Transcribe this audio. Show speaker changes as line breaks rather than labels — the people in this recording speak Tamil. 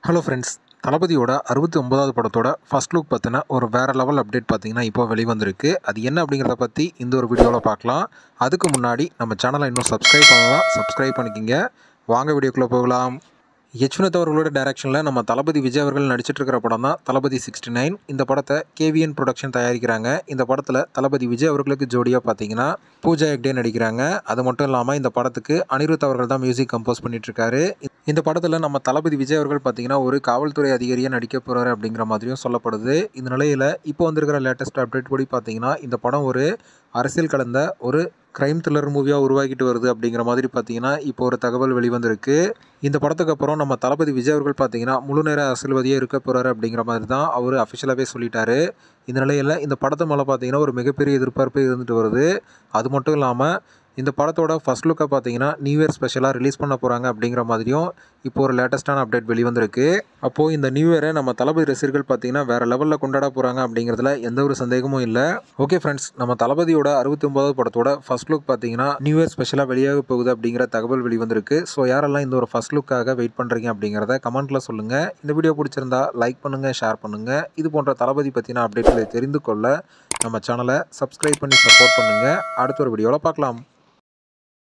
ஹலோ ஃப்ரெண்ட்ஸ், தளபதியோட 69வது படத்தோட ஃபர்ஸ்ட் லுக் பற்றின ஒரு வேறு லெவல் அப்டேட் பார்த்தீங்கன்னா இப்போ வெளிவந்திருக்கு. அது என்ன அப்படிங்கிறத பற்றி இந்த ஒரு வீடியோவில் பார்க்கலாம். அதுக்கு முன்னாடி நம்ம சேனலை இன்னும் சப்ஸ்கிரைப் பண்ணலாம், சப்ஸ்கிரைப் பண்ணிக்கிங்க. வாங்க வீடியோக்குள்ளே போகலாம். யஷ்வந்த் அவர்களோட டைரக்ஷனில் நம்ம தளபதி விஜய் அவர்கள் நடிச்சிட்டு இருக்கிற படம் தான் தளபதி 69. இந்த படத்தை கேவிஎன் ப்ரொடக்ஷன் தயாரிக்கிறாங்க. இந்த படத்தில் தளபதி விஜய் அவர்களுக்கு ஜோடியாக பார்த்தீங்கன்னா பூஜா ஹெக்டே நடிக்கிறாங்க. அது மட்டும் இல்லாமல் இந்த படத்துக்கு அனிருத் அவர்கள் தான் மியூசிக் கம்போஸ் பண்ணிட்டுருக்காரு. இந்த படத்தில் நம்ம தளபதி விஜய் அவர்கள் பார்த்தீங்கன்னா ஒரு காவல்துறை அதிகாரியாக நடிக்க போகிறாரு அப்படிங்கிற மாதிரியும் சொல்லப்படுது. இந்த நிலையில் இப்போ வந்திருக்கிற லேட்டஸ்ட் அப்டேட் படி பார்த்தீங்கன்னா இந்த படம் ஒரு அரசியல் கலந்த ஒரு க்ரைம் த்ரில்லர் மூவியாக உருவாக்கிட்டு வருது அப்படிங்கிற மாதிரி பார்த்தீங்கன்னா இப்போ ஒரு தகவல் வெளிவந்திருக்கு. இந்த படத்துக்கு அப்புறம் நம்ம தளபதி விஜய் அவர்கள் பார்த்தீங்கன்னா முழு நேர அரசியல்வாதியாக இருக்க போகிறாரு அப்படிங்கிற மாதிரி தான் அவர் அஃபிஷியலாகவே சொல்லிட்டாரு. இந்த நிலையில் இந்த படத்து மேலே பார்த்தீங்கன்னா ஒரு மிகப்பெரிய எதிர்பார்ப்பு இருந்துட்டு வருது. அது மட்டும் இல்லாமல் இந்த படத்தோட ஃபர்ஸ்ட் லுக்கை பார்த்தீங்கன்னா நியூ இயர் ஸ்பெஷலாக ரிலீஸ் பண்ண போகிறாங்க அப்படிங்கிற மாதிரியும் இப்போ ஒரு லேட்டஸ்ட்டான அப்டேட் வெளிவந்திருக்கு. அப்போது இந்த நியூ இயரை நம்ம தளபதி ரசிகர்கள் பார்த்தீங்கன்னா வேறு லெவலில் கொண்டாட போகிறாங்க அப்படிங்கிறதுல எந்த ஒரு சந்தேகமும் இல்லை. ஓகே ஃப்ரெண்ட்ஸ், நம்ம தளபதியோட 69வது படத்தோட ஃபர்ஸ்ட் லுக் பார்த்தீங்கன்னா நியூ இயர் ஸ்பெஷலாக வெளியாக போகுது அப்படிங்கிற தகவல் வெளிவந்திருக்கு. ஸோ யாரெல்லாம் இந்த ஒரு ஃபர்ஸ்ட் லுக்காக வெயிட் பண்ணுறீங்க அப்படிங்கிறத கமெண்ட்டில் சொல்லுங்கள். இந்த வீடியோ பிடிச்சிருந்தா லைக் பண்ணுங்கள், ஷேர் பண்ணுங்கள். இது போன்ற தளபதி பற்றின அப்டேட்களை தெரிந்து கொள்ள நம்ம சேனலை சப்ஸ்கிரைப் பண்ணி சப்போர்ட் பண்ணுங்கள். அடுத்த ஒரு வீடியோவில் பார்க்கலாம்.